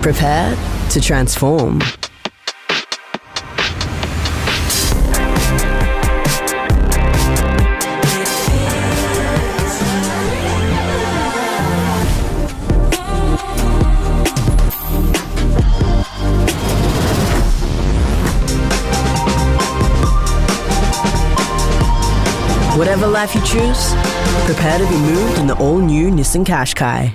Prepare to transform. Whatever life you choose, prepare to be moved in the all-new Nissan Qashqai.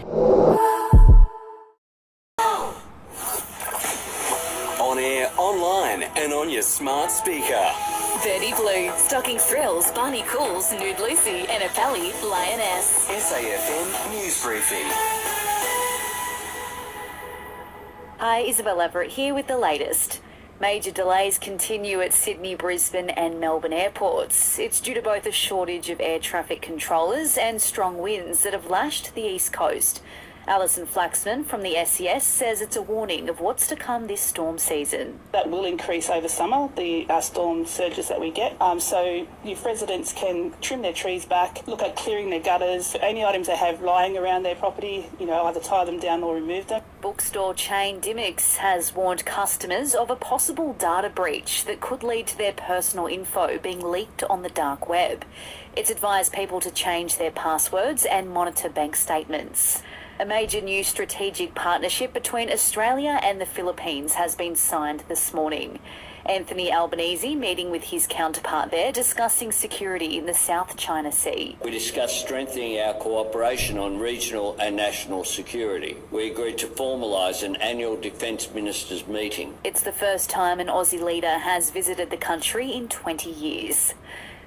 On air, online, and on your smart speaker. Verdi Blue, Stocking Thrills, Barney Cools, Nude Lucy, and Apelli, Lioness. SAFM News Briefing. Hi, Isabelle Everett here with the latest. Major delays continue at Sydney, Brisbane and Melbourne airports. It's due to both a shortage of air traffic controllers and strong winds that have lashed the east coast. Alison Flaxman from the SES says it's a warning of what's to come this storm season. That will increase over summer, the storm surges that we get. So if residents can trim their trees back, look at clearing their gutters, any items they have lying around their property, either tie them down or remove them. Bookstore chain Dymocks has warned customers of a possible data breach that could lead to their personal info being leaked on the dark web. It's advised people to change their passwords and monitor bank statements. A major new strategic partnership between Australia and the Philippines has been signed this morning. Anthony Albanese meeting with his counterpart there, discussing security in the South China Sea. We discussed strengthening our cooperation on regional and national security. We agreed to formalise an annual Defence Ministers meeting. It's the first time an Aussie leader has visited the country in 20 years.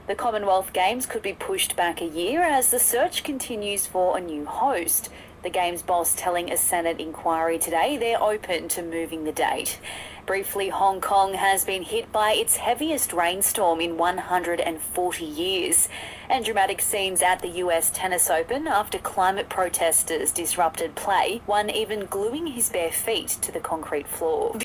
The Commonwealth Games could be pushed back a year as the search continues for a new host. The Games boss telling a Senate inquiry today they're open to moving the date. Briefly, Hong Kong has been hit by its heaviest rainstorm in 140 years. And dramatic scenes at the US Tennis Open after climate protesters disrupted play, one even gluing his bare feet to the concrete floor.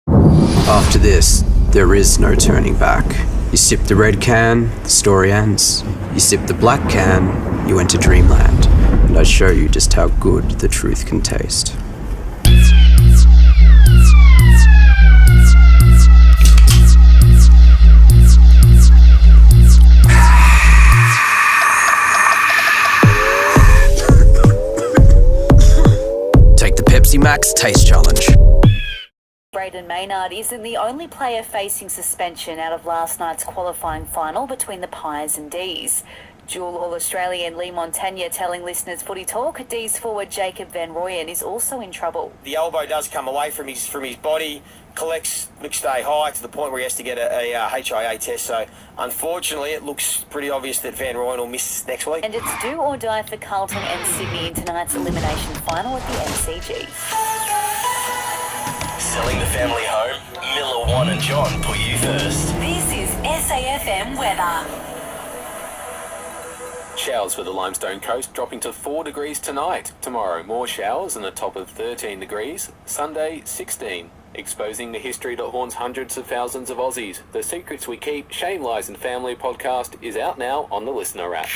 After this, there is no turning back. You sip the red can, the story ends. You sip the black can, you enter dreamland. And I show you just how good the truth can taste. Take the Pepsi Max Taste Challenge. Braden Maynard isn't the only player facing suspension out of last night's qualifying final between the Pies and D's. Dual All-Australian Lee Montagna telling listeners Footy Talk, D's forward Jacob Van Rooyen is also in trouble. The elbow does come away from his body, collects McStay high to the point where he has to get a HIA test. So unfortunately, it looks pretty obvious that Van Rooyen will miss next week. And it's do or die for Carlton and Sydney in tonight's elimination final at the MCG. Selling the family home? Miller, Juan and John put you first. This is SAFM weather. Showers for the Limestone coast dropping to 4 degrees tonight. Tomorrow, more showers and a top of 13 degrees. Sunday, 16. Exposing the history that haunts hundreds of thousands of Aussies. The Secrets We Keep, Shame, Lies and Family podcast is out now on the Listener app.